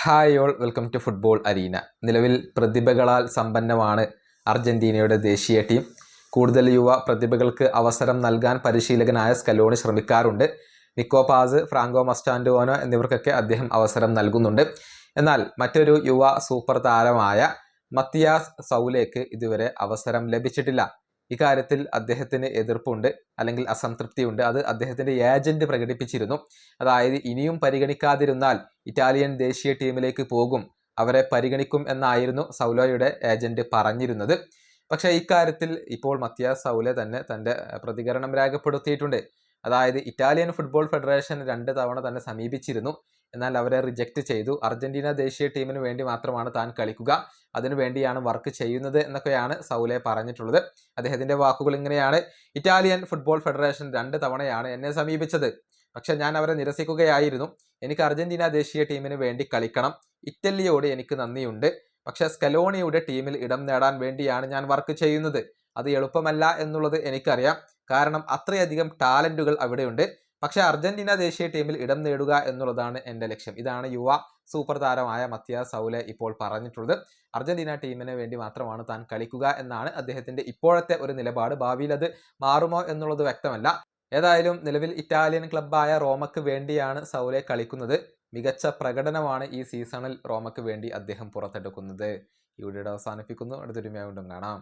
Hi all, welcome to football arena. നിലവിൽ പ്രതിഭകളാൽ സമ്പന്നമാണ് അർജന്റീനയുടെ ദേശീയ ടീം. കൂടുതൽ യുവ പ്രതിഭകൾക്ക് അവസരം നൽകാൻ പരിശീലകനായ സ്കലോണി ശ്രമിക്കാറുണ്ട്. നിക്കോ പാസ്, ഫ്രാങ്കോ മസ്റ്റാൻഡുവാനോ എന്നിവർക്കൊക്കെ അദ്ദേഹം അവസരം നൽകുന്നുണ്ട്. എന്നാൽ മറ്റൊരു യുവ സൂപ്പർ താരമായ മത്തിയാസ് സൗലേക്ക് ഇതുവരെ അവസരം ലഭിച്ചിട്ടില്ല. ഇക്കാര്യത്തിൽ അദ്ദേഹത്തിന് എതിർപ്പുണ്ട്, അല്ലെങ്കിൽ അസംതൃപ്തിയുണ്ട്. അത് അദ്ദേഹത്തിൻ്റെ ഏജന്റ് പ്രകടിപ്പിച്ചിരുന്നു. അതായത് ഇനിയും പരിഗണിക്കാതിരുന്നാൽ ഇറ്റാലിയൻ ദേശീയ ടീമിലേക്ക് പോകും, അവരെ പരിഗണിക്കും എന്നായിരുന്നു സൗലോയുടെ ഏജന്റ് പറഞ്ഞിരുന്നത്. പക്ഷേ ഇക്കാര്യത്തിൽ ഇപ്പോൾ മത്തിയാസ് സൗലെ തന്നെ തൻ്റെ പ്രതികരണം രേഖപ്പെടുത്തിയിട്ടുണ്ട്. അതായത് ഇറ്റാലിയൻ ഫുട്ബോൾ ഫെഡറേഷൻ 2 തവണ തന്നെ സമീപിച്ചിരുന്നു, എന്നാൽ അവരെ റിജക്റ്റ് ചെയ്തു. അർജന്റീന ദേശീയ ടീമിന് വേണ്ടി മാത്രമാണ് താൻ കളിക്കുക, അതിനു വേണ്ടിയാണ് വർക്ക് ചെയ്യുന്നത് എന്നൊക്കെയാണ് സൗലെ പറഞ്ഞിട്ടുള്ളത്. അദ്ദേഹത്തിൻ്റെ വാക്കുകൾ ഇങ്ങനെയാണ്: ഇറ്റാലിയൻ ഫുട്ബോൾ ഫെഡറേഷൻ 2 തവണയാണ് എന്നെ സമീപിച്ചത്, പക്ഷെ ഞാൻ അവരെ നിരസിക്കുകയായിരുന്നു. എനിക്ക് അർജന്റീന ദേശീയ ടീമിന് വേണ്ടി കളിക്കണം, ഇറ്റലിയോട് എനിക്ക് നന്ദിയുണ്ട്. പക്ഷെ സ്കലോണിയുടെ ടീമിൽ ഇടം നേടാൻ വേണ്ടിയാണ് ഞാൻ വർക്ക് ചെയ്യുന്നത്. അത് എളുപ്പമല്ല എന്നുള്ളത് എനിക്കറിയാം, കാരണം അത്രയധികം ടാലന്റുകൾ അവിടെയുണ്ട്. പക്ഷെ അർജന്റീന ദേശീയ ടീമിൽ ഇടം നേടുക എന്നുള്ളതാണ് എൻ്റെ ലക്ഷ്യം. ഇതാണ് യുവ സൂപ്പർ താരമായ മത്തിയാസ് സൗലെ ഇപ്പോൾ പറഞ്ഞിട്ടുള്ളത്. അർജന്റീന ടീമിന് വേണ്ടി മാത്രമാണ് താൻ കളിക്കുക എന്നാണ് അദ്ദേഹത്തിൻ്റെ ഇപ്പോഴത്തെ ഒരു നിലപാട്. ഭാവിയിൽ അത് മാറുമോ എന്നുള്ളത് വ്യക്തമല്ല. ഏതായാലും നിലവിൽ ഇറ്റാലിയൻ ക്ലബ്ബായ റോമക്ക് വേണ്ടിയാണ് സൗലെ കളിക്കുന്നത്. മികച്ച പ്രകടനമാണ് ഈ സീസണിൽ റോമക്ക് വേണ്ടി അദ്ദേഹം പുറത്തെടുക്കുന്നത്. ഈ വീഡിയോ അവസാനിപ്പിക്കുന്നു. അടുത്തൊരു വീണ്ടും കാണാം.